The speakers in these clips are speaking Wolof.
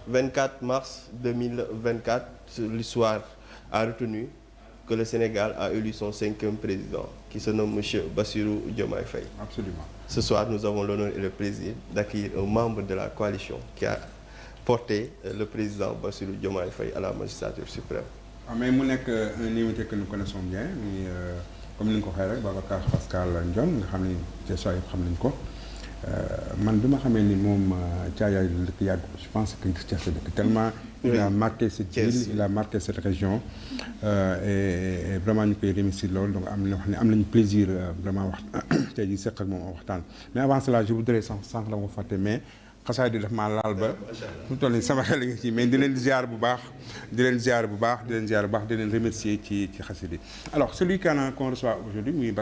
24 mars 2024, l'histoire a retenu que le Sénégal a élu son 5e président, qui se nomme Monsieur Bassirou Diomaye Faye. Absolument. Ce soir, nous avons l'honneur et le plaisir d'accueillir un membre de la coalition qui a porté le président Bassirou Diomaye Faye à la magistrature suprême. Mais mu nekk un invité que nous connaissons bien muy comme ni nga ko waxee rek Babacar Pascal Ndione nga xam ni ci soo yëpp xam nañ ko man bi ma xamee ni moom Thiaroye la dëkk yàgg je pense que Thiès la dëkk tellement il a marqué cette ville, il a marqué cette région et vraiment ñu koy remercier loolu donc am na wax ne am nañu plaisir vraiment wax tey jii seq ak moom waxtaan mais avant cela je voudrais sànq la ma fàtte mais xasaay di def maa laal ba fu mu toll nii sama xel ngi ci mais di leen ziar bu baax di leen ziar bu baax di leen ziar bu baax di leen remercier ci xasida. Alors celui qu'on reçoit aujourd'hui muy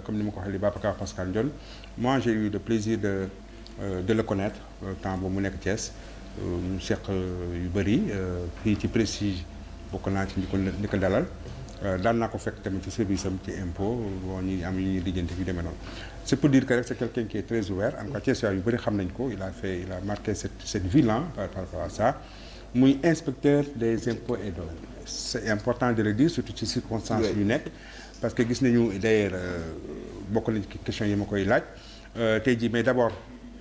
comme ni ma ko waxee Babacar Pascal Ndione, moi j'ai eu le plaisir de le connaître temps boobu mu nekk Thiès ñu seq yu bëri fii ci Prestige bokk naa ci ñi ko dalal daan naa ko fekk tamit ci service am ci impôt bon ñi am yu ñuy lijjanti yu demee noonu. C'est pour dire que c'est quelqu'un qui est très ouvert en tout cas Thiès yu bëri xam nañ ko il a marqué cette ville par rapport à ça muy inspecteur des impôts et domaines. C'est important de le dire surtout ci circonstances yu nekk parce que gis nañu d'ailleurs bokk nañ ci question yi ma koy laaj tey jii mais d'abord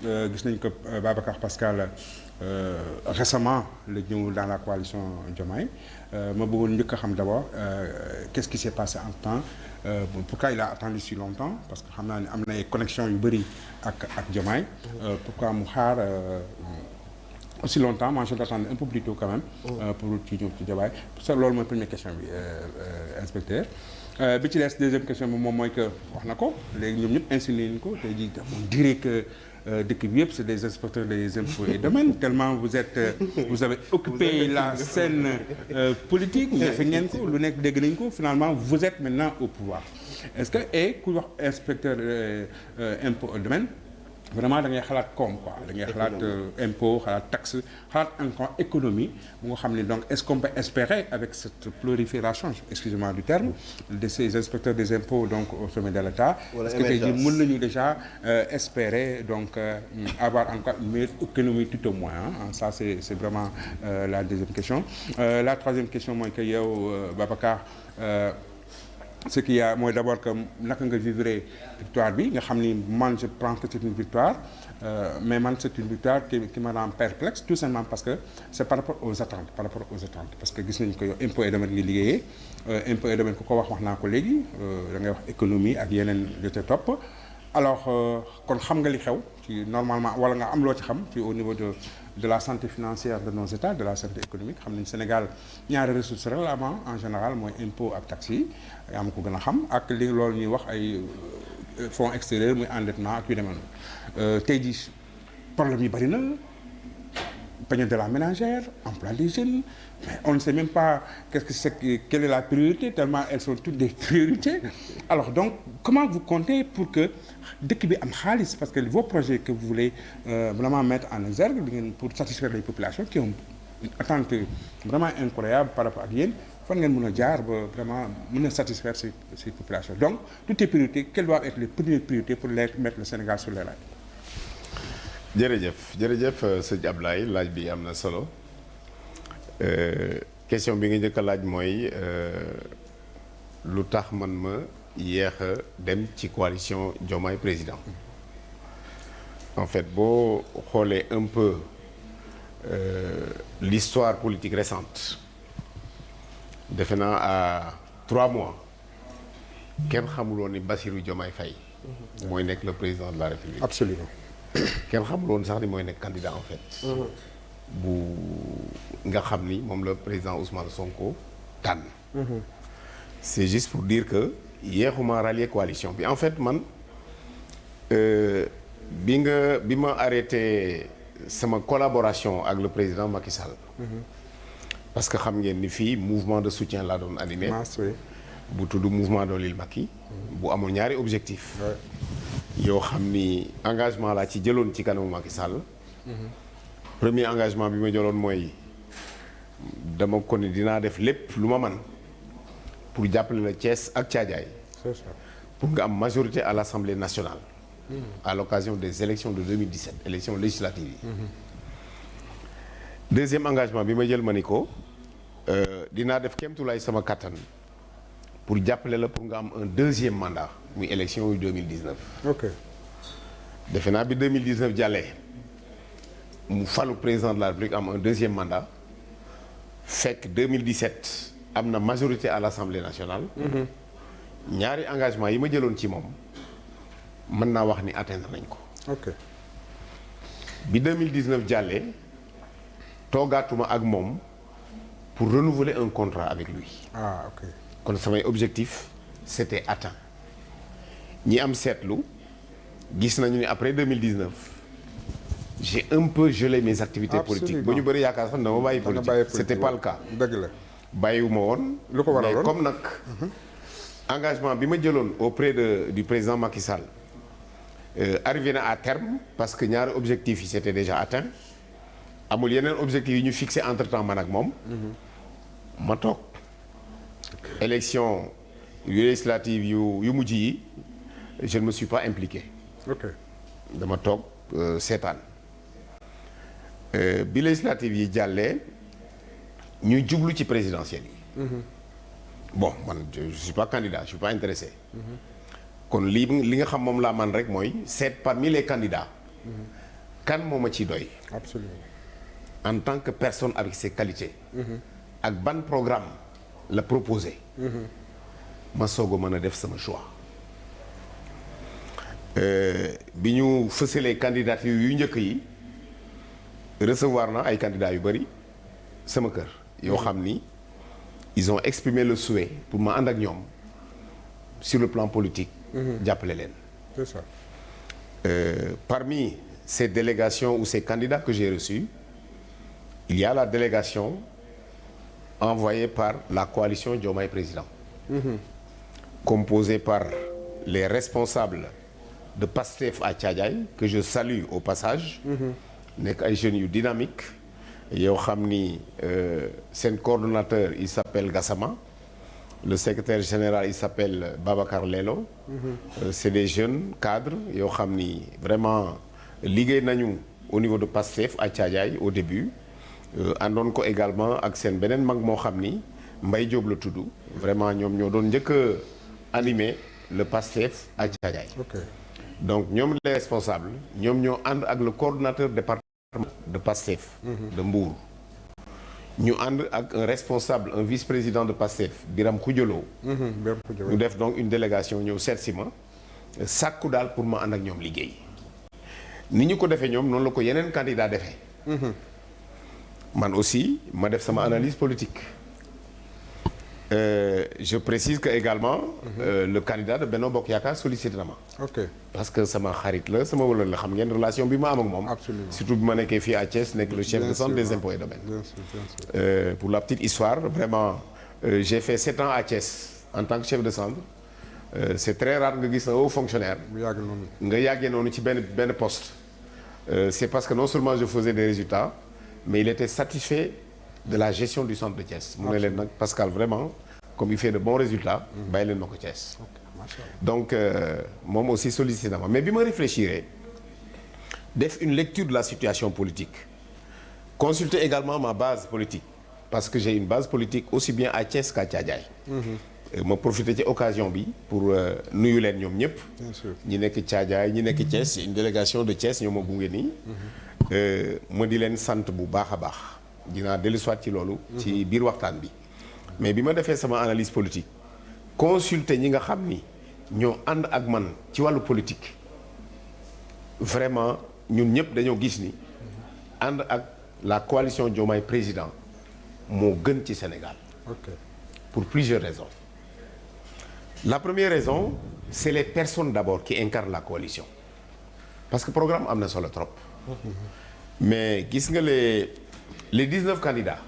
gis nañ ko Babacar Pascal récemment la ñëw dans la coalition Diomaye ma bëggoon njëkk a xam d'abord qu'est-ce qui s'est passé en temps pourquoi il a attendu si longtemps parce que xam naa ne am na ay connexions yu bëri ak Diomaye pourquoi mu xaar aussi longtemps moi je l'attendais un peu plus tôt quand même pour ci ñëw ci Diomaye ça loolu mooy première question bi inspecteur bi ci des deuxième question bi moom mooy que wax na ko léegi ñoom ñëpp insinué nañu ko tey jii on dirait que dëkk bi yëpp c'est des inspecteurs des impôts et domaines tellement vous avez occupé la scène politique defe ngeen ko lu nekk dégg nañ ko finalement vous êtes maintenant au pouvoir est-ce que ku wax inspecteur impôts et domaines vraiment da ngay xalaat koom quoi da ngay xalaat impôt xalaat taxe xalaat encore économie bu nga xam ne donc est-ce qu'on peut espérer avec cette prolifération excusez-moi du terme de ces inspecteurs des impôts donc au sommet de l'État est-ce que tey jii mën nañu déjà espérer donc avoir encore une meilleure économie tout au moins ça c'est vraiment la deuxième question la troisième question mooy que yow Babacar ce qu'il y a mooy d'abord que naka nga vivre victoire bi nga xam ni man je pense que c'est une victoire mais man c'est une victoire qui me rend perplexe tout simplement parce que c'est par rapport aux attentes parce que gis nañu ko yow impôt et domaine ngi liggéeyee impôt et domaine ku ko wax naa ko léegi da ngay wax économie ak yeneen yu ca topp alors kon xam nga li xew ci normalement wala nga am loo ci xam ci au niveau de la santé financière de nos États de la santé économique xam nañu Sénégal ñaari ressources règlement en général mooy impôt ak taxes yi yaa ma ko gën a xam ak li loolu ñuy wax ay fonds extérieurs muy endettement ak yu demee noonu tey jii problème yi bari na panier de la ménagère emploi des jeunes mais on ne sait même pas quelle est la priorité tellement elles sont toutes des priorités alors donc comment vous comptez pour que dëkk bi am xaalis parce que vos projets que vous voulez vraiment mettre en exergue di ngeen pour satisfaire les populations qui ont une attente vraiment incroyable par rapport ak yéen fan ngeen mën a jaar ba vraiment mën a satisfaire ces populations donc toutes les priorités quelles doivent être les premières priorités pour mettre le Sénégal sur les rails. jërëjëf sëñ Ablaye laaj bi am na solo question bi nga njëkk a laaj mooy lu tax man ma yéex a dem ci coalition Diomaye président en fait boo xoolee un peu l'histoire politique récente defe naa à 3 mois kenn xamuloon ni Bassirou Diomaye Faye mooy nekk le président de la République. Absolument. kenn xamuloon sax ni mooy nekk candidat en fait. bu nga xam ni moom la président Ousmane Sonko tànn. c'est juste pour dire que yéexuma rallier coalition bi en fait man bi ma arrêté sama collaboration ak le président Macky Sall. parce que xam ngeen ni fii mouvement de soutien laa doon animé. bu tudd mouvement Doolil Macky. bu amul ñaari objectif yoo xam ni engagement laa ci jëloon ci kanamu Macky Sall. premier engagement bi ma jëloon mooy dama ko ni dinaa def lépp lu ma man pour jàppale la Thiès ak Thiadiaye. C'est ça. pour nga am majorité à l'Assemblée nationale. à l'occasion des élections de 2017 élections législatives yi. deuxième engagement bi ma jël ma ni ko dinaa def kéemtulaay sama kattan pour jàppale la pour nga am un deuxième mandat muy élection yu 2019. ok defe naa bi 2019 jàllee mu falu président de la République am un deuxième mandat fekk 2017 am na majorité à l'Assemblée nationale. ñaari engagement yi ma jëloon ci moom mën naa wax ni atteindre nañ ko. ok bi 2019 jàllee toogaatuma ak moom pour renouveler un contrat avec lui. ah ok kon samay objectif c'était atteint ñi am seetlu gis nañu ni après 2019 j'ai un peu gelé mes activités politiques ba ñu bëri yaakaar sax dama bàyyi politique c'était pas le cas. dëgg la bàyyiwuma woon. lu ko waraloon mais comme nag engagement bi ma jëloon auprès du président Macky Sall arrivé na à terme parce que ñaari objectifs yi c'était déjà atteint amul yeneen objectifs yi ñu fixé entre temps man ak moom. ma toog élection législative yu mujj yi je ne me suis pas impliqué. ok dama toog seetaan bi législative yi jàllee ñuy jublu ci présidentielle yi. bon man je suis pas candidat je suis pas intéressé. kon li nga xam moom laa man rek mooy seet parmi les candidats. kan moo ma ci doy. absolument en tant que personne avec ses qualités. ak ban programme la proposé. ma soog a mën a def sama choix. bi ñu fësalee candidature yu njëkk yi recevoir na ay candidats yu bëri sama kër. yoo xam ni ils ont exprimé le souhait pour ma ànd ak ñoom sur le plan politique. jàppale leen. c'est ça. Parmi ces délégations ou ces candidats que j'ai reçus il y a la délégation envoyée par la coalition Diomaye Président. Composée par les responsables de PASTEF à Thiadiaye que je salue au passage. nekk ay jeunes yu dynamique yoo xam ni seen coordonnateur il s'appelle Gassama. Le secrétaire général il s'appelle Babacar Lelo. C'est des jeunes cadres yoo xam ni vraiment liggéey nañu au niveau de PASTEF à Thiadiaye au début. àndoon ko également ak seen beneen mag moo xam ni Mbaye Diop la tudd vraiment ñoom ñoo doon njëkk a animer le PASTEF à Thiadiaye. ok donc ñoom les responsables ñoom ñoo ànd ak le coordonnateur départemental de PASTEF. de Mbour. ñu ànd ak un responsable un vice-président de PASTEF Biram Khoudiolo. ñu def donc une délégation ñëw seet si ma sàkku daal pour ma ànd ak ñoom liggéey. ni ñu ko defee ñoom noonu la ko yeneen candidat defee. man aussi ma def sama analyse politique. Je précise que également le candidat de Benno Bokk Yaakaar sollicité na ma. ok parce que sama xarit la sama wala la xam ngeen relation bi ma am ak moom. absolument surtout bi ma nekkee fii à Thiès nekk le chef de centre des impôts et domaines. bien sûr. Pour la petite histoire vraiment j'ai fait 7 ans à Thiès en tant que chef de centre. C'est très rare nga gis un haut fonctionnaire. mu yàgg noonu. nga yàggee noonu ci benn poste. C'est parce que non seulement je faisais des résultats mais il était satisfait de la gestion du centre de Thiès. mu ne leen nag Pascal vraiment comme il fait de bons résultats. bàyyi leen ma ko Thiès. donc moom aussi sollicité na ma mais bi ma réfléchir def une lecture de la situation politique consulter également ma base politique parce que j'ai une base politique aussi bien à Thiès qu'à Thiadiaye. ma profité ci occasion bi pour nuyu leen ñoom ñëpp. bien sûr ñi nekk Thiadiaye ñi nekk Thiès une délégation de Thiès ñoo ma gunge nii. ma di leen sant bu baax a baax. dinaa dellusiwaat ci loolu. ci biir waxtaan bi. mais bi ma defee sama analyse politique consulter ñi nga xam ni ñoo ànd ak man ci wàllu politique vraiment ñun ñëpp dañoo gis ni ànd ak la coalition Diomaye Président moo gën ci Sénégal. ok pour plusieurs raisons. La première raison c'est les personnes d'abord qui incarnent la coalition parce que programme am na solo trop. mais gis nga les 19 candidats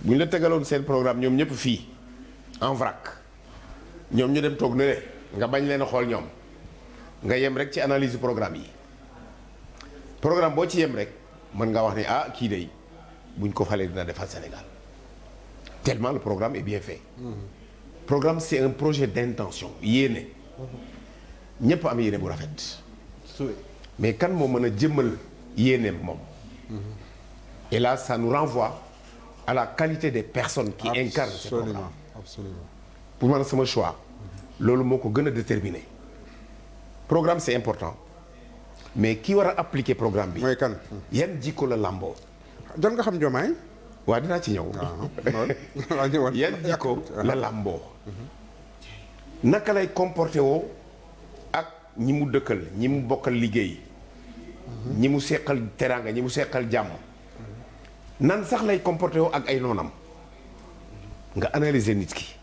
bu ñu la tegaloon seen programme ñoom ñëpp fii en vrac ñoom ñu dem toog ne nga bañ leen a xool ñoom nga yem rek ci analyse du programme yi programme boo ci yem rek mën nga wax ne ah kii day buñ ko falee dina defal Sénégal tellement le programme est bien fait. Programme c'est un projet d'intention yéene ñëpp am yéene bu rafet mais kan moo mën a jëmmal yéeneem moom Et là, ça nous renvoie à la qualité des personnes qui incarnent ce programme. Absolument. Pour man sama choix loolu moo ko gën a déterminer programme c'est important mais ki war a appliquer programme bi. mooy kan. yan jikko la lamboo. jot nga xam Diomaye. waaw dinaa ci ñëw. yan jikko la lamboo. naka lay comporté woo ak ñi mu dëkkal ñi mu bokkal liggéey. ñi mu seqal teraanga ñi mu seqal jàmm. nan sax lay comporté woo ak ay noonam. nga analyser nit ki.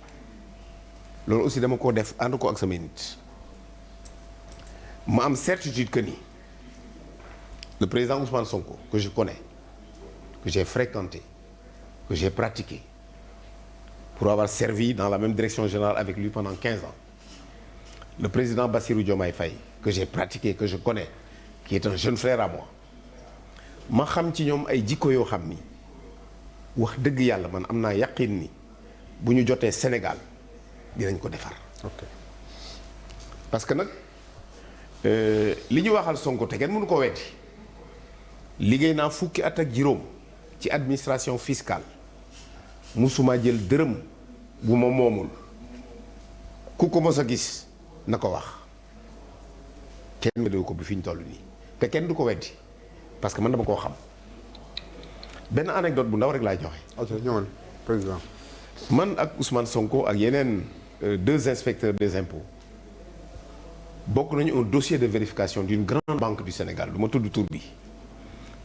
loolu aussi dama ko def ànd ko ak samay nit. ma am certitude que ni le président Ousmane Sonko que je connais que j'ai fréquenté que j'ai pratiqué pour avoir servi dans la même direction générale avec lui pendant 15 ans le président Bassirou Diomaye Faye que j'ai pratiqué que je connais qui est un jeune frère à moi ma xam ci ñoom ay jikko yoo xam ni wax dëgg yàlla man am naa yaqin ni bu ñu jotee Sénégal dinañ ko defar. ok parce que nag li ñu waxal Sonko te kenn mënu ko weddi liggéey naa fukki at ak juróom ci administration fiscale musuma jël dërëm bu ma moomul ku ko mos a gis na ko wax kenn weddiwu ko bi fi ñu toll nii te kenn du ko weddi parce que man dama koo xam benn anecdote bu ndaw rek laay joxe. ok ñëwal président. man ak Ousmane Sonko ak yeneen 2 inspecteurs des impôts bokk nañu un dossier de vérification d'une grande banque du Sénégal du ma tudd tur bi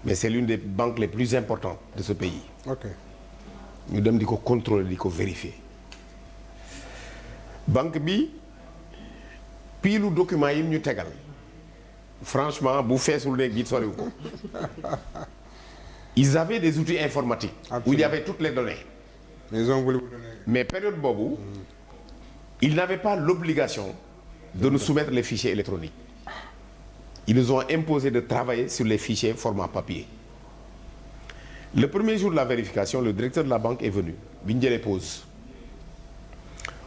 mais c'est l'une des banques les plus importantes de ce pays. ok ñu dem di ko contrôler di ko vérifier banque bi piilu document yi ñu tegal franchement bu feesul léegi it soriw ko ils avaient des outils informatiques. Absolument. Où il y avait toutes les données. ils ont voulu vous donner. mais période boobu ils n'avaient pas l'obligation de nous soumettre les fichiers électroniques. Ils nous ont imposé de travailler sur les fichiers format papier. Le premier jour de la vérification, le directeur de la banque est venu bi ñu jëlee pause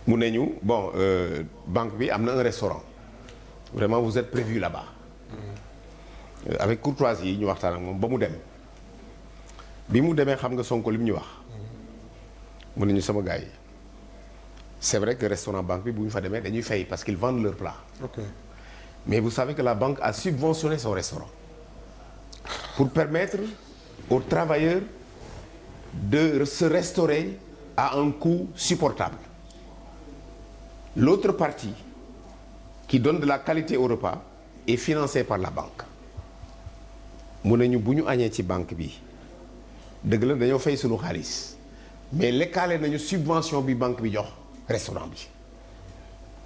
mu ne ñu bon banque bi am na un restaurant vraiment vous êtes prévu là-bas. Avec courtoisie yi ñu waxtaan ak moom ba mu dem bi mu demee xam nga Sonko li mu ñu wax mu ne ñu sama gars yi c'est vrai que restaurant banque bi bu ñu fa demee dañuy fay parce qu'ils vendent leur plat. ok mais vous savez que la banque a subventionné son restaurant pour permettre aux travailleurs de se restaurer à un coût supportable. L'autre partie qui donne de la qualité au repas est financée par la banque. mu ne ñu bu ñu añee ci banque bi dëgg la dañoo fay sunu xaalis mais lekkaale nañu subvention bi banque bi jox restaurant bi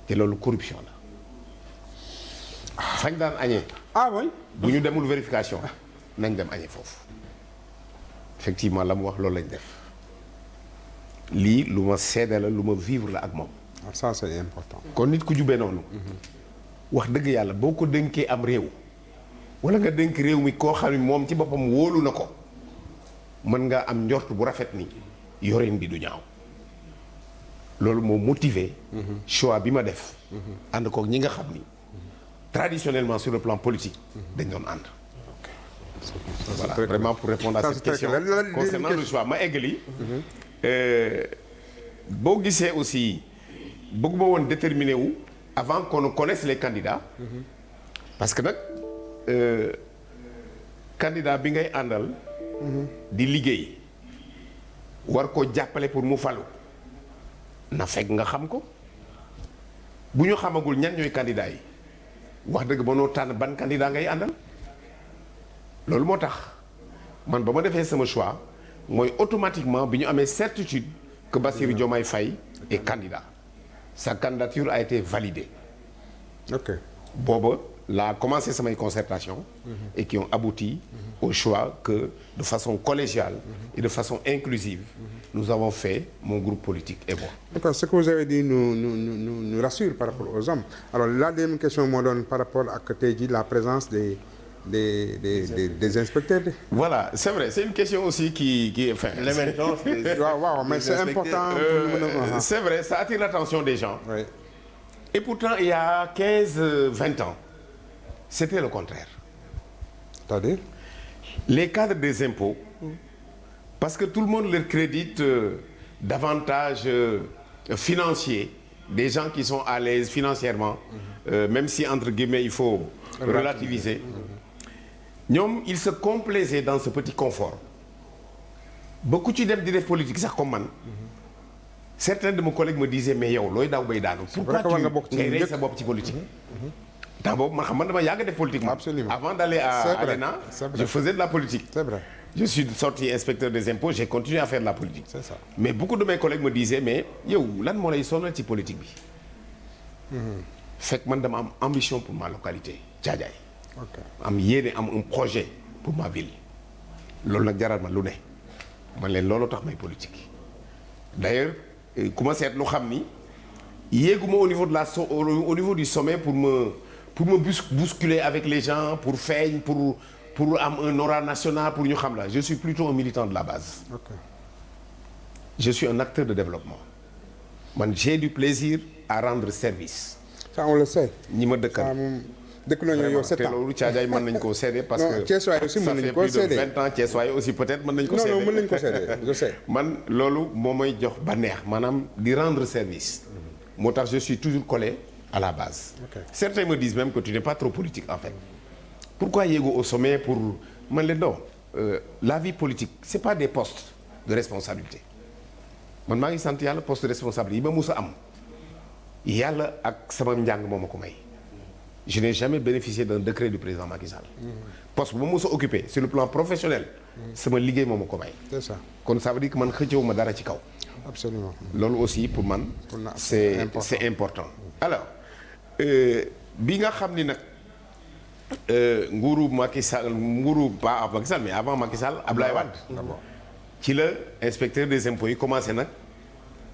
te loolu corruption la fañ daan añee. ah oui. bu ñu demul vérification nañ dem añee foofu effectivement la mu wax loolu lañ def lii lu ma seede la lu ma vivre la ak moom. ça c'est important. kon nit ku jubee noonu. wax dëgg yàlla boo ko dénkee am réew. wala nga dénk réew mi koo xam ne moom ci boppam wóolu na ko mën nga am njort bu rafet ni yoreen bi du ñaaw loolu moo motivé. choix bi ma def. ànd kook ñi nga xam ni traditionnellement sur le plan politique dañ doon ànd. voilà vraiment pour répondre à cette question concernant le choix ma eggali. boo gisee aussi bëgguma woon déterminer wu avant qu'on ne connaisse les candidats. parce que nag candidat bi ngay àndal. di liggéey war ko jàppale pour mu falu na fekk nga xam ko bu ñu xamagul ñan ñooy candidats yi wax dëgg ba noo tànn ban candidat ngay àndal loolu moo tax man ba ma defee sama choix mooy automatiquement bi ñu amee certitude que Bassirou Diomaye Faye est candidat sa candidature a été validée. ok booba laa commencé samay concertation et qui ont abouti au choix que de façon collégiale et de façon inclusive nous avons fait mon groupe politique et moi. D'accord, ce que vous avez dit nous rassure par rapport aux hommes. Alors la deuxième question moo doon par rapport ak tey jii la présence des inspecteurs. Voilà, c'est vrai, c'est une question aussi qui enfin l'émergence des waaw mais c'est important. C'est vrai, ça attire l'attention des gens. Oui. Et pourtant il y a 15-20 ans c'était le contraire. C'est-à-dire? Les cadres des impôts parce que tout le monde leur crédite davantage financier, des gens qui sont à l'aise financièrement, même si entre guillemets il faut relativiser. ñoom ils se complaisaient dans ce petit confort. ba ku ci dem di def politique sax comme man. certains de mes collègues me disaient mais yow looy daw bay daanu. pourquoi tu ngay rey sa bopp ci politique. temps boobu man xam man dama yàgg def politique. Absolument. Avant d'aller à l'ENA, je faisais de la politique. C'est vrai. Je suis sorti inspecteur des impôts, j'ai continué à faire de la politique. C'est ça. Mais beaucoup de mes collègues me disaient mais yow lan moo lay sonal ci politique bi. Fekk man dama am ambition pour ma localité Thiadiaye. Ok. am yéene am un projet pour ma ville. loolu nag jaral ma lu ne. man leen loolu tax may politique. D'ailleurs ku ma seet lu xam ni yéeguma au niveau de au niveau du sommet pour me bousculer avec les gens pour feeñ pour am un aura national pour ñu xam la. Je suis plutôt un militant de la base. Ok. Je suis un acteur de développement. Man j'ai du plaisir à rendre service. Ça on le sait. ñi ma dëkkal. dëkk nañu yow 7 ans te loolu Thiadiaye mën nañ koo seede parce que Thiessois aussi mën nañu koo seede ça fait plus de 20 ans Thiessois aussi peut-être mën nañu ko seede. non mën nañu ko seede je sais. man loolu moo may jox ba neex maanaam di rendre service. moo tax je suis toujours collé à la base. Okay. Certains me disent même que tu n'es pas trop politique en fait. Pourquoi yéego au sommet pour man leen non la vie politique c'est pas des postes de responsabilité. man maa ngi sant yàlla poste de responsabilité yi ma mus a am yàlla ak sama njàng moo ma ko may. Je n'ai jamais bénéficié d'un décret du président Macky Sall. Poste bu ma mos a occupé sur le plan professionnel. sama liggéey moo ma ko may. C'est ça. kon ça veut dire que man xëccëwu ma dara ci kaw. Absolument. loolu aussi pour man. c'est important. Alors bi nga xam ni nag nguuru Macky Sall nguuru pas Macky Sall mais avant Macky Sall Abdoulaye Wade. D'abord. ci la inspecteur des impôts yi commencé nag.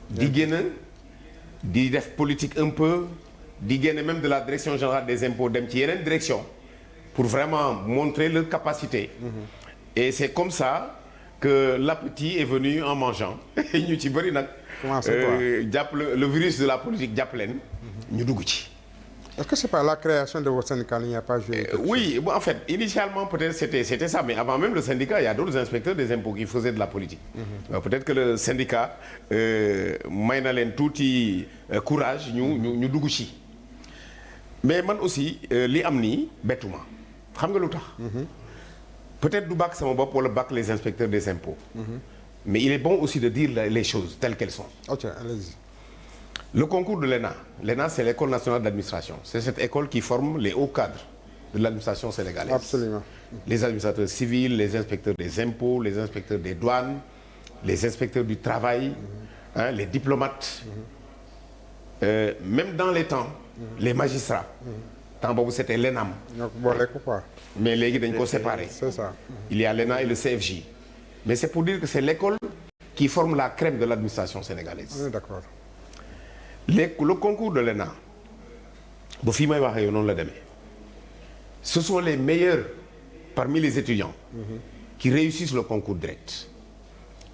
di génn di def politique un peu. di génne même de la direction générale des impôts dem ci yeneen direction pour vraiment montrer leur capacité. Et c'est comme ça que l'appétit est venu en mangeant ñu ci bëri nag. jàpp le virus de la politique jàpp leen. ñu dugg ci. Est-ce que c'est pas la création de votre syndicat qui n'y a pas joué? Oui, bon, en fait, initialement peut-être c'était ça, mais avant même le syndicat, il y a d'autres inspecteurs des impôts qui faisaient de la politique. Peut-être que le syndicat may na leen tuuti courage ñu dugg ci. Mais man aussi li am nii bettuma xam nga lu tax. Peut-être du bàkk sama bopp wala bàkk les inspecteurs des impôts. Mais il est bon aussi de dire les choses telles qu'elles sont. Ok, allez-y. Le concours de l'ENA. L'ENA, c'est l'École nationale d'administration. C'est cette école qui forme les hauts cadres de l'administration sénégalaise. Absolument. Les administrateurs civils, les inspecteurs des impôts, les inspecteurs des douanes, les inspecteurs du travail, les diplomates. Même dans les temps, les magistrats. Temps boobu c'était l'ENAM. Mais léegi dañ ko séparer. C'est ça. Il y a l'ENA et le CFJ. Mais c'est pour dire que c'est l'école qui forme la crème de l'administration sénégalaise. On est d'accord. Le concours de l'ENA ba fii may waxee yow noonu la demee ce sont les meilleurs parmi les étudiants qui réussissent le concours direct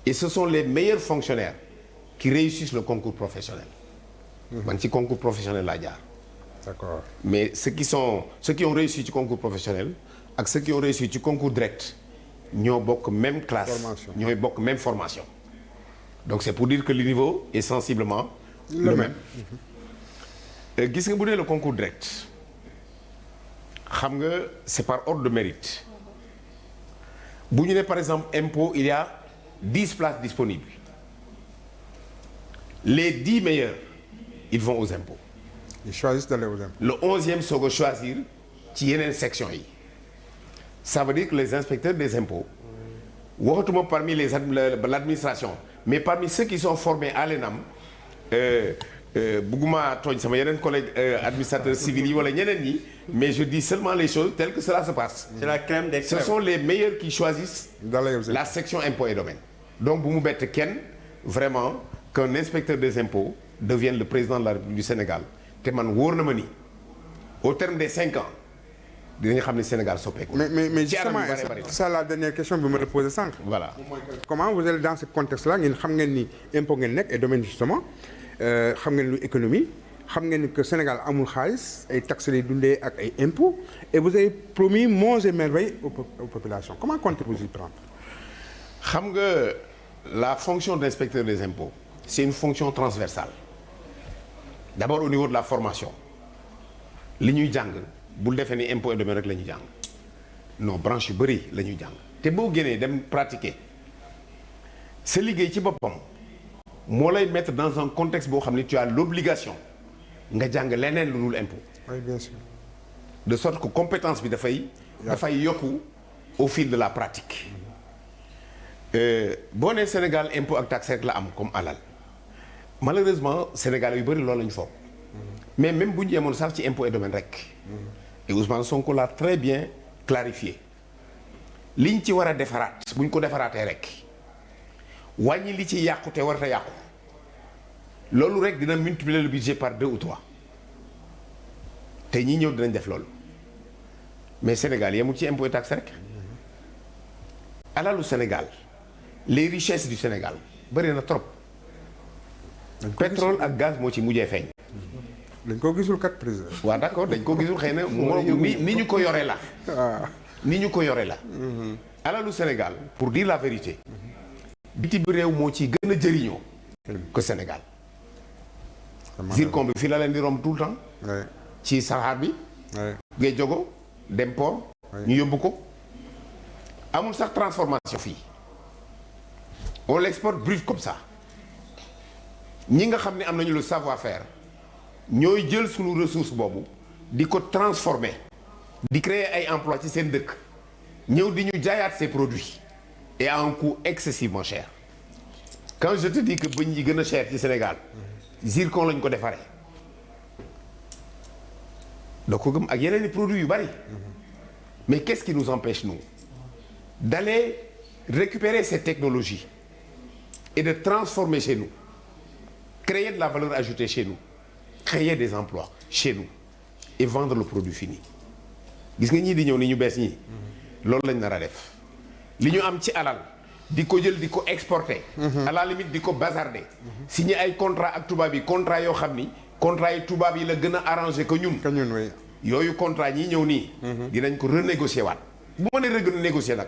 et ce sont les meilleurs fonctionnaires qui réussissent le concours professionnel. Man ci concours professionnel laa jaar. D'accord. Mais ceux qui ont réussi ci concours professionnel ak ceux qui ont réussi ci concours direct ñoo bokk même classe. Formation. ñooy bokk même formation. Donc c'est pour dire que le niveau est sensiblement le même. Gis nga bu dee le concours direct xam nga c'est par ordre de mérite bu ñu ne par exemple impôt il y a 10 places disponibles les 10 meilleurs ils vont aux impôts. Ils choisissent d'aller aux impôts. Le 11e soog a choisir ci yeneen section yi ça veut dire que les inspecteurs des impôts waxatuma parmi l'administration mais parmi ceux qui sont formés à l'ENAM bëgguma tooñ sama yeneen collègues administrateurs civils yi wala ñeneen ñi mais je dis seulement les choses telles que cela se passe. C'est la crème des crèmes. Ce sont les meilleurs qui choisissent la section impôts et domaines. Donc bu mu bett kenn vraiment qu'un inspecteur des impôts devienne le président de la République du Sénégal te man wóor na ma ni au terme des 5 ans dinañu xam ne Sénégal soppeeku. mais justement ça la dernière question bi ma la posé sànq. Voilà. Comment vous êtes dans ce contexte-là ngeen xam ngeen ni impôt ngeen nekk et domaine justement xam ngeen lu économie xam ngeen ni que Sénégal amul xaalis ay taxes lay dundee ak ay impôts et vous avez promis monts et merveilles aux populations comment comptez-vous y prendre. xam nga la fonction d'inspecteur des impôts c'est une fonction transversale d'abord au niveau de la formation li ñuy jàng bul defee ni impôt et domaine rek la ñuy jàng non branche yu bëri la ñuy jàng te boo génnee dem pratiquer sa liggéey ci boppam moo lay mettre dans un contexte boo xam ne tu as l'obligation nga jàng leneen lu dul impôt. Oui, bien sûr. De sorte que compétence bi dafay yokku au fil de la pratique. boo nee Sénégal impôt ak taxe rek la am comme alal malheureusement Sénégal yu bëri loolu la ñu foog mais même bu ñu yemoon sax ci impôt et domaine rek. et Ousmane Sonko l'a très bien clarifié liñ ci war a defaraat bu ñu ko defaraatee rek wàññi li ci yàqu te warata yàqu loolu rek dina multiplier le budget par 2 ou 3 te ñi ñëw dinañ def loolu mais Sénégal yemul ci impôt et taxe rek alalu Sénégal les richesses du Sénégal bëri na trop pétrole ak gaz moo ci mujjee feeñ. dañ ko gisul kat président. waaw d'accord dañ ko gisul xëy na ni ñu ko yore la. ni ñu ko yore la. alalu Sénégal pour dire la vérité. bitim réew moo ci gën a jëriñoo. que Sénégal. zircon bi fii la leen di romb tout le temps. ci saxaar bi. ngay jogo dem port. ñu yóbbu ko. amul sax transformation fii. on l'exporte brut comme ça. ñi nga xam ne am nañu le savoir-faire. ñooy jël suñu ressource boobu di ko transformer di créer ay emplois ci seen dëkk ñëw di ñu jaayaat ces produits et à un coût excessivement cher quand je te dis que bëñ yi gën a cher ci Sénégal zircon lañ ko defaree doo ko gëm ak yeneen i produits yu bari mais qu'est-ce qui nous empêche nous d'aller récupérer ces technologies et de transformer chez nous créer de la valeur ajoutée chez nous créer des emplois chez nous et vendre le produit fini gis nga ñii di ñëw ni ñu bees ñii loolu lañ nar a def li ñu am ci alal di ko jël di ko exporter à la limite di ko bazarder signer ay contrat ak tubaab yi contrat yoo xam ni contrat yi tubaab yi la gën a arrangé que ñun oui. yooyu contrat ñii ñëw nii dinañ ko renégocier waat bu ma nee renégocier nag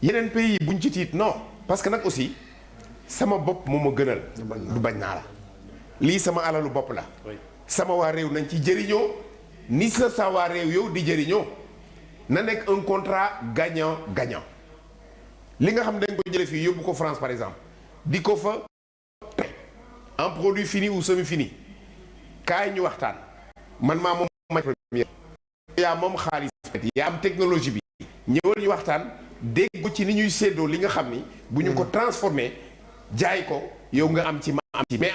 yeneen pays yi buñ ci tiit non parce que nag aussi sama bopp moo ma gënal du bañ naa la lii sama alalu bopp la sama waa réew nañ ci jëriñoo ni sa waa réew yow di jëriñoo na nekk un contrat gagnant gagnant li nga xam dañ ko jële fii yóbbu ko France par exemple di ko fa en produit fini ou semi fini kaay ñu waxtaan man maa moom matière première yaa moom xaalis yaa am technologie bi ñëwal ñu waxtaan dégg ci ni ñuy séddoo li nga xam ni bu ñu ko transformé jaay ko yow nga am ci ma am ci mais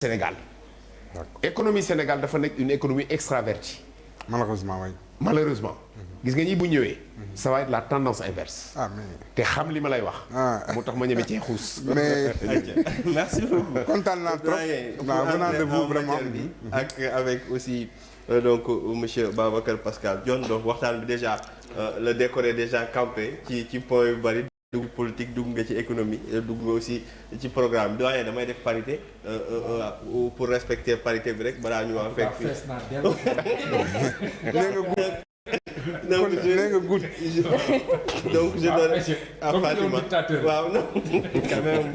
Sénégal économie Sénégal dafa nekk une économie extravertie malheureusement gis nga ñi bu ñëwee ça va être la tendance inverse te xam li ma lay wax moo tax ma ñeme cee xuus mais merci beaucoup kontaan naa trop venant de vous vraiment ak avec aussi donc monsieur Babacar Pascal Dione donc waxtaan bi déjà le décor est déjà campé ci point yu bari dugg politique dugg nga ci économie dugg nga aussi ci programme bi doyen damay def parité pour respecter parité bi rek balaa ñu wax fekk fii nee nga gudd donc je donne à Fatima waaw non quand même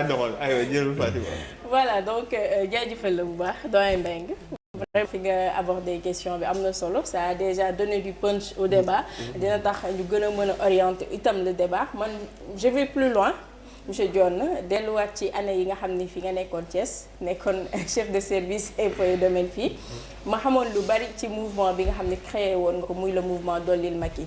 doxal aywa jël Fatima voilà donc jaajëfal la bu baax doyen Mbengue vraiment fi nga aborder question bi am na solo ça a déjà donné du punch au débat dina tax ñu gën a mën a orienter itam le débat man je vais plus loin monsieur Dione delluwaat ci année yi nga xam ni fi nga nekkoon Thiès nekkoon chef de service impôts et domaines fii ma xamoon lu bari ci mouvement bi nga xam ne créé woon nga ko muy le mouvement Doolil Macky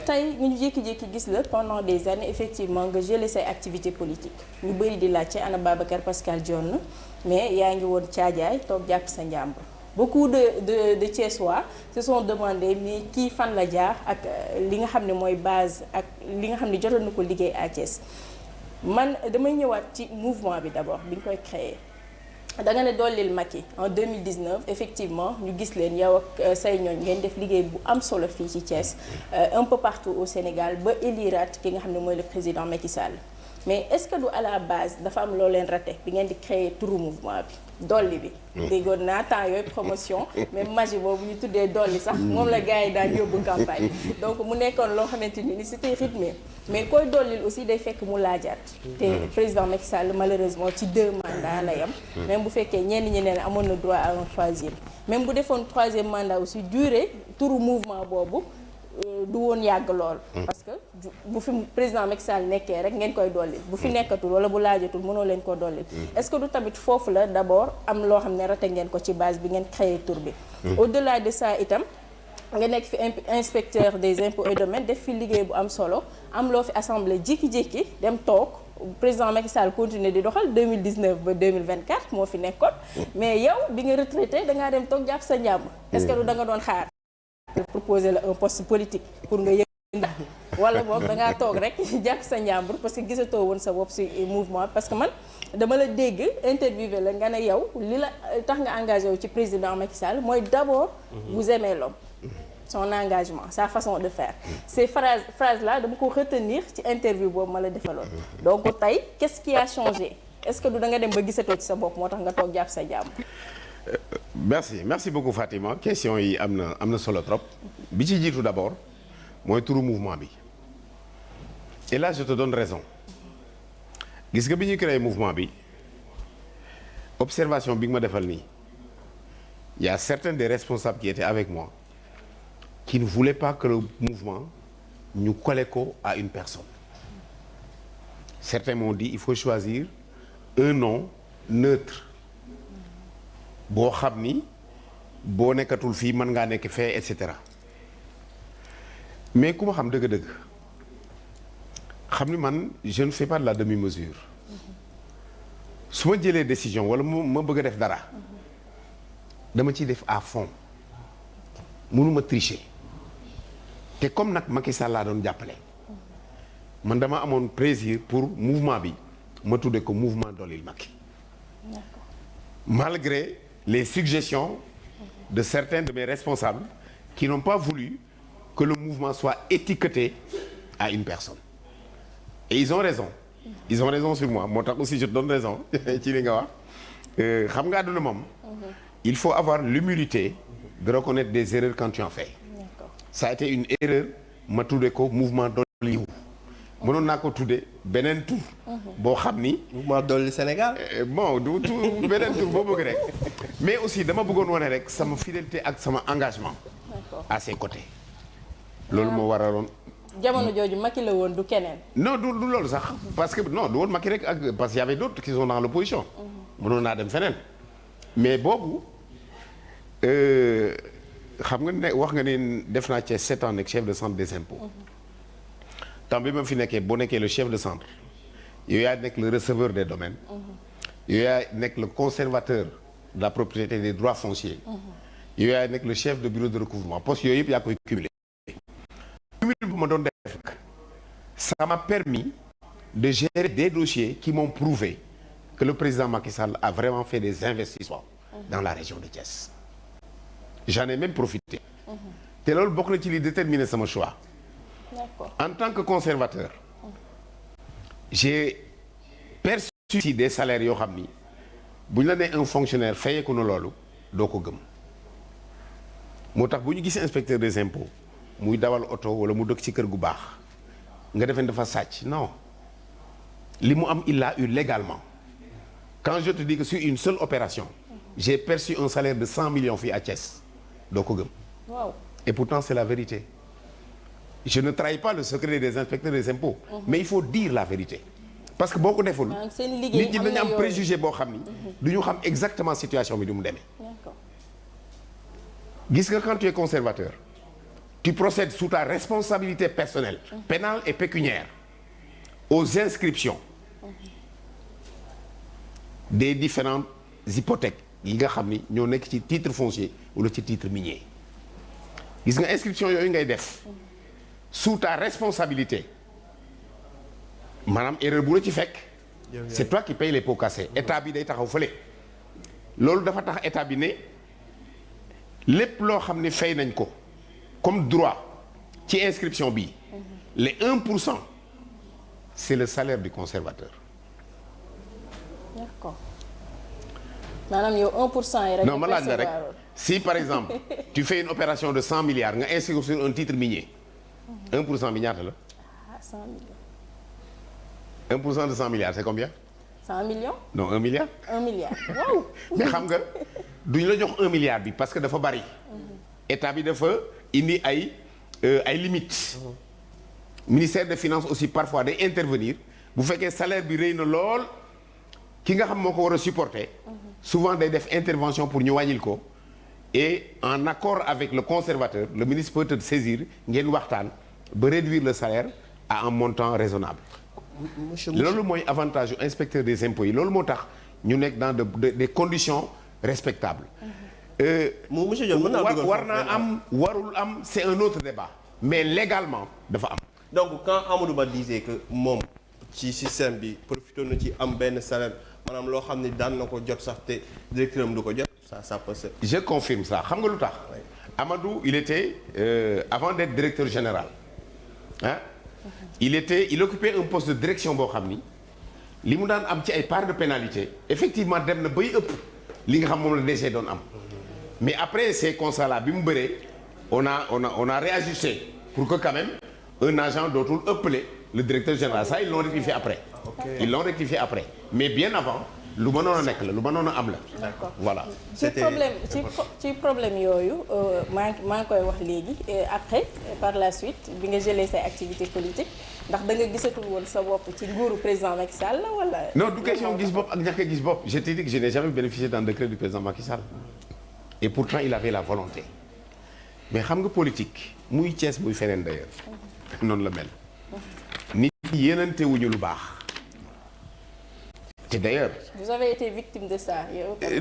tey ñu jékki-jékki gis la pendant des années effectivement nga gelé say activités politiques ñu bëri di laajte ana Babacar Pascal Dione mais yaa ngi woon caajaay toog jàpp sa njàmbur beaucoup de Thiessois se sont demandé mais kii fan la jaar ak li nga xam ne mooy base ak li nga xam ne jotoon na ko liggéey à Thiès man damay ñëwaat ci mouvement bi d'abord bi ñu koy créer da nga ne Doolil Macky en 2019 effectivement ñu gis leen yow ak say ñooñ ngeen def liggéey bu am solo fii ci Thiès un peu partout au Sénégal ba éliraat ki nga xam ne mooy le président Macky Sall mais est-ce que du à la base dafa am loo leen raté bi ngeen di créer turu mouvement bi dolli bi. déggoon naa temps yooyu promotion même magie boobu ñu tuddee dolli sax moom la gars yi daan yóbbu campagne donc mu nekkoon loo xamante ni c'était rythmé mais koy dollil aussi day fekk mu laajaat. te président Macky Sall malheureusement ci 2 mandats la yam. même bu fekkee ñenn ñi ne amoon na droit à un 3e même bu defoon 3e mandat aussi durée turu mouvement boobu. du woon yàgg lool. parce que bu fi président Macky Sall nekkee rek ngeen koy dolli bu fi nekkatul wala bu laajatul mënoo leen ko dolli. est-ce que du tamit foofu la d'abord am loo xam ne rate ngeen ko ci base bi ngeen créé tur bi. au-delà de ça itam nga nekk fi inspecteur des impôts et domaines def fi liggéey bu am solo am loo fi assemblée jékki-jékki dem toog président Macky Sall continuer di doxal 2019 ba 2024 moo fi nekkoon. mais yow bi nga retraité da ngaa dem toog jàpp sa njàmm. est-ce que du da nga doon xaar. proposer la un poste politique pour nga yëngu wala boog da ngaa toog rek jàpp sa njàmbur parce que gisatoo woon sa bopp ci mouvement parce que man dama la dégg interviewé la nga ne yow li la tax nga engagé wu ci président Macky Sall mooy d'abord vous aimez l'homme son engagement sa façon de faire ces phrases là dama ko retenir ci interview boobu ma la defaloon donc tey qu'est-ce qui a changé est-ce que du da nga dem ba gisatoo ci sa bopp moo tax nga toog jàpp sa njàmbur. merci beaucoup Fatima question yi am na solo trop bi ci jiitu d'abord mooy turu mouvement bi et là je te donne raison gis nga bi ñuy créer mouvement bi observation bi nga ma defal nii il y a certains des responsables qui étaient avec moi qui ne voulaient pas que le mouvement ñu coller ko à une personne. Certains m'ont dit il faut choisir un nom neutre boo xam ni boo nekkatul fii mën ngaa nekk fee et cetera mais ku ma xam dëgg-dëgg xam ni man je ne fais pas de la demi-mesure su ma jëlee décision wala ma bëgg a def dara dama ciy def à fond mënuma tricher te comme nag Macky Sall laa doon jàppale man dama amoon plaisir pour mouvement bi ma tudde ko mouvement Doolil Macky malgré les suggestions de certains de mes responsables qui n'ont pas voulu que le mouvement soit étiqueté à une personne et ils ont raison sur moi moo tax aussi je te donne raison ci li nga wax xam nga àdduna moom il faut avoir l'humilité de reconnaître des erreurs quand tu en fais ça a été une erreur ma tudde ko mouvement Dolli Yiw mënoon naa ko tudde beneen tur boo xam ni mouvement Dolli Sénégal bon du tur beneen tur boo bëgg rek mais aussi dama bëggoon wane rek sama fidélité ak sama engagement à ses côtés loolu moo waraloon jamono jooju Macky la woon du keneen non du loolu sax parce que non du woon Macky rek ak parce qu'il y avait d'autres qui sont dans l'opposition mënoon naa dem feneen mais boobu xam nga ne wax nga ne def naa ci 7 ans nekk chef de centre des impôts temps bi ma fi nekkee boo nekkee le chef de centre yow yaa nekk le receveur des domaines yow yaa nekk le conservateur de la propriété des droits fonciers yow yaa nekk le chef de bureau de recouvrement poste yooyu yëpp yaa koy cumuler bu ma doon def ça m'a permis de gérer des dossiers qui m'ont prouvé que le président Macky Sall a vraiment fait des investissements dans la région de Thiès j'en ai même profité te loolu bokk na ci li déterminer sama choix en tant que conservateur j'ai perçu des salaires yoo xam ni bu ñu la nee un fonctionnaire fayeeku na loolu doo ko gëm moo tax bu ñu gis inspecteur des impôts muy dawal oto wala mu dëkk ci kër gu baax nga defee dafa sàcc non li mu am il l'a eu légalement quand je te dis que sur une seule opération j'ai perçu un salaire de 100 millions fii à Thiès doo ko gëm et pourtant c'est la vérité je ne trahis pas le secret des inspecteurs des impôts mais il faut dire la vérité parce que boo ko deful nit ñi dañu am préjugé boo xam ni du ñu xam exactement situation bi du mu demee gis nga quand tu es conservateur tu procèdes sous ta responsabilité personnelle pénale et pécuniaire aux inscriptions des différentes hypothèques yi nga xam ni ñoo nekk ci titre foncier wala ci titre minier gis nga inscription yooyu ngay def sous ta responsabilité maanaam erreur bu la ci fekk c'est toi qui payes les pots cassés état bi day taxaw fële loolu dafa tax état bi ne lépp loo xam ne fay nañ ko comme droit ci inscription bi les 1% c'est le salaire du conservateur. D'accord maanaam yow 1% yi rek. non ma laaj la rek si par exemple tu fais une opération de 100 milliards nga inscrire sur un titre minier 1% bi ñaata la. ah 100 millions. 1% de 100 milliards c'est combien. 100 millions. non 1 milliard. 1 milliard waaw. mais xam nga duñ la jox 1 milliard bi parce que dafa bari. état bi dafa indi ay limites. ministère des finances aussi parfois day intervenir bu fekkee salaire bi rëy na lool ki nga xam moo ko war a supporter. souvent day def intervention pour ñu wàññil ko. et en accord avec le conservateur le ministre peut te saisir ngeen waxtaan ba réduire le salaire à un montant raisonnable. loolu mooy avantage yu inspecteur des impôts yi loolu moo tax ñu nekk dans des conditions respectables. monsieur Dione mën naa dugal war naa am warul am c'est un autre débat mais légalement dafa am. donc quand Amadou Ba disait que moom ci système bi profité na ci am benn salaire maanaam loo xam ne daan na ko jot sax te directeur am du ko jot ça peut se. je confirme ça xam nga lu tax. Amadou il était avant d'être directeur général ah. il occupait un poste de direction boo xam ni li mu daan am ci ay part de pénalité effectivement dem na bay ëpp li nga xam moom la DG doon am mais après ces constats là bi mu bëree on a réajusté pour que quand même un agent dootul ëppale le directeur général ça ils l'ont rectifié après. Ils l'ont rectifié après mais bien avant lu mënoon a nekk la lu mënoon a am la. d'accord voilà. ci problème yooyu maa ngi koy wax léegi après par la suite bi nga jëlee say activités politiques ndax da nga gisatul woon sa bopp ci nguuru président Macky Sall wala. non du question gis bopp ak ñàkk a gis bopp je t'ai dit que je n'ai jamais bénéficié d'un décret du président Macky Sall et pourtant il avait la volonté mais xam nga politique muy Thiès muy feneen d'ailleurs noonu la mel nit ñi yéenante wuñu lu baax. Et d'ailleurs. Vous avez été victime de ça.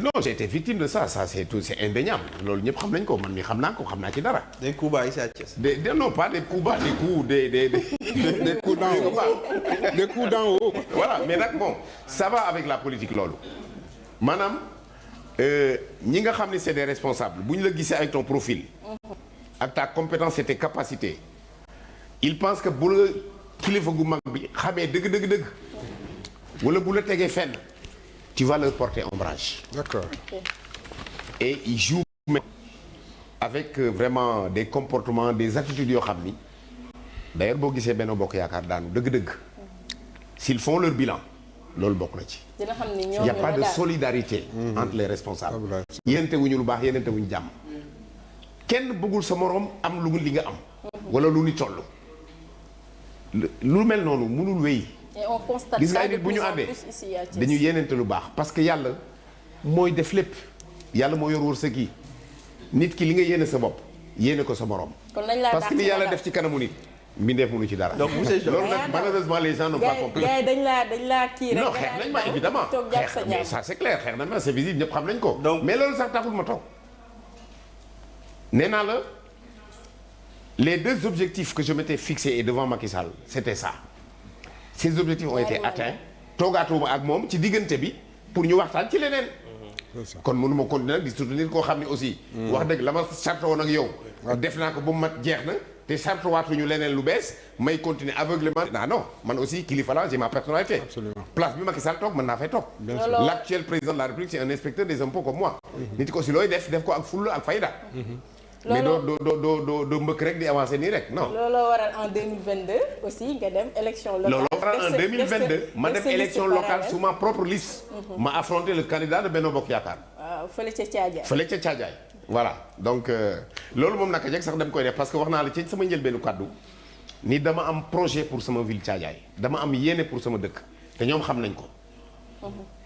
Non, j'ai été victime de ça c'est tout, c'est indéniable loolu ñëpp xam nañ ko man mi xam naa ko xam naa ci dara. des coups bas ici à Thiès. Non pas des coups bas des coups des coups d'en haut. Des coups d'en haut. Voilà mais nag bon ça va avec la politique loolu maanaam ñi nga xam ne c'est des responsables bu ñu la gisee avec ton profil. ak ta compétence et tes capacités. ils pensent que bu la kilifa gu mag bi xamee dëgg. wala bu la tegee fenn tu vas leur porter ombrage. D'accord. Et ils jouent avec vraiment des comportements des attitudes yoo xam ni d'ailleurs boo gisee Benno Bokk Yaakaar daanu dëgg-dëgg s'ils font leur bilan loolu bokk na ci. dina xam ni il y a pas de solidarité entre les responsables. yéenante wuñu lu baax yéenante wuñu jàmm. kenn bëggul sa moroom am lu li nga am. wala lu ni toll. lu mel noonu mënul wéy. et on constate gis nga nit bu ñu àndee dañu yéenante lu baax parce que yàlla mooy def lépp yàlla moo yor wërsëg yi nit ki li nga yéene sa bopp yéene ko sa morom. parce que li yàlla def ci kanamu nit mbindeef mënu ci dara. donc monsieur Dione loolu nag malheureusement les gens n'ont pas compris. gars yi dañ laa kii rek. non xeex nañ ma évidemment xeex mais ça c'est clair xeex nañ ma c'est visible ñëpp xam nañ ko. mais loolu sax taxul ma toog nee naa la les deux objectifs que je m'étais fixés et devant Macky Sall c'était ça. Ces objectifs ont été atteints toogaatuma ak moom ci diggante bi pour ñu waxtaan ci leneen. kon mënuma continuer nag di soutenir koo xam ne aussi. wax dëgg la ma charte woon ak yow. def naa ko ba mu mat jeex na te charte waatuñu leneen lu bees may continuer aveuglément. non man aussi kilifa la j'ai ma personnalité. Absolument. Place bi Macky Sall toog mën naa fay toog. L'actuel président de la République c'est un inspecteur des impôts comme moi. nit ko aussi looy def ko ak fulla ak fayda. mais doo mbëkk rek di avancer nii rek non. looloo waral en 2022 aussi nga dem élection locale. looloo waral en 2022 ma dem élection locale sous ma propre liste. ma affronté le candidat de Benno Bokk Yaakaar. waaw fële ca Thiadiaye. fële ca Thiadiaye. voilà donc loolu moom naka jekk sax dem koy def parce que wax naa la ci sama njëlbeenu kàddu ni dama am projet pour sama ville Thiadiaye dama am yéene pour sama dëkk te ñoom xam nañ ko.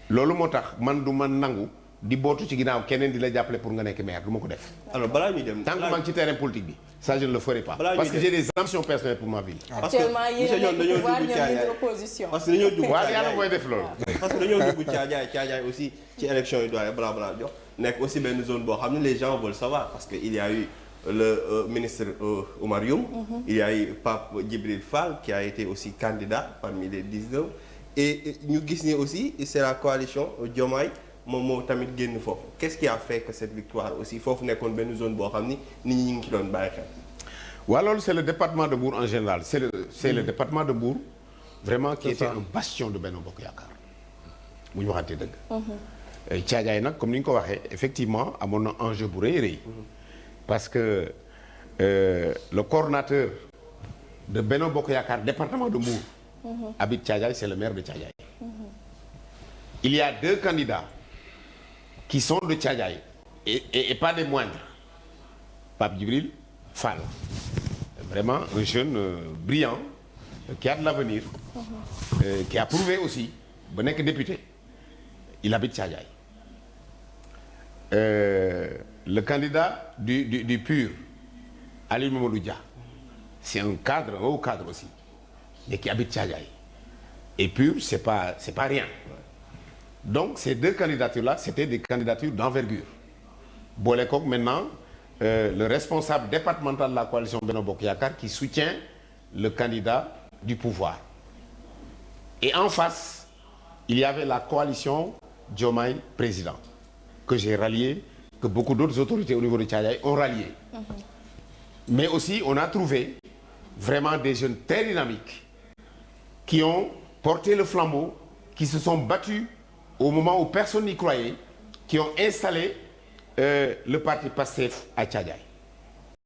loolu moo tax man du ma nangu. di bootu ci ginnaaw keneen di la jàppale pour nga nekk maire du ma ko def. alors balaa ñuy dem. tant que maa ngi ci terrain politique bi ça je ne le ferai pas. parce que j'ai des ambitions personnelles pour ma ville. actuellement yéen a nekk pouvoir ñoom ñu ngi opposition. parce que dañoo dugg waaw yàlla mooy def loolu. parce que dañoo dugg Thiadiaye aussi ci élection yi doole balaa jox nekk aussi benn zone boo xam ne les gens veulent savoir parce que il y a eu le ministre Oumar Youm. il y a eu Pape Djibril Fall qui a été aussi candidat parmi les 19 et ñu gis ni aussi c'est la coalition Diomaye. moom moo tamit génn foofu qu'est-ce qui a fait que cette victoire aussi foofu nekkoon benn zone boo xam ni nit ñi ngi ci doon bàyyi xel. waaw loolu c'est le département de Mbour en général c'est le département de Mbour vraiment qui était un bastion de Benno Bokk Yaakaar bu ñu waxantee dëgg. Thiadiaye nag comme ni ñu ko waxee effectivement amoon na enjeu bu rëy rëy parce que le coordonnateur de Benno Bokk Yaakaar département de Mbour habite Thiadiaye, c'est le maire de Thiadiaye. Il y a 2 candidats qui sont de Thiadiaye et pas des moindres. Pape Djibril Fall, vraiment un jeune brillant qui a de l'avenir, qui a prouvé aussi ba nekk député. Il habite Thiadiaye. Le candidat du PUR, Ali Mamadou Dia, c'est un cadre, un haut cadre aussi, mais qui habite Thiadiaye. Et PUR, c'est pas rien. Donc ces 2 candidatures-là, c'était des candidatures d'envergure. Boole koog maintenant le responsable départemental de la coalition Benno Bokk Yaakaar qui soutient le candidat du pouvoir. Et en face, il y avait la coalition Diomaye président, que j'ai rallié, que beaucoup d'autres autorités au niveau de Thiadiaye ont rallié. Mais aussi, on a trouvé vraiment des jeunes très dynamiques qui ont porté le flambeau, qui se sont battus au moment où personne n'y croyait, qui ont installé le parti PASTEF à Thiadiaye.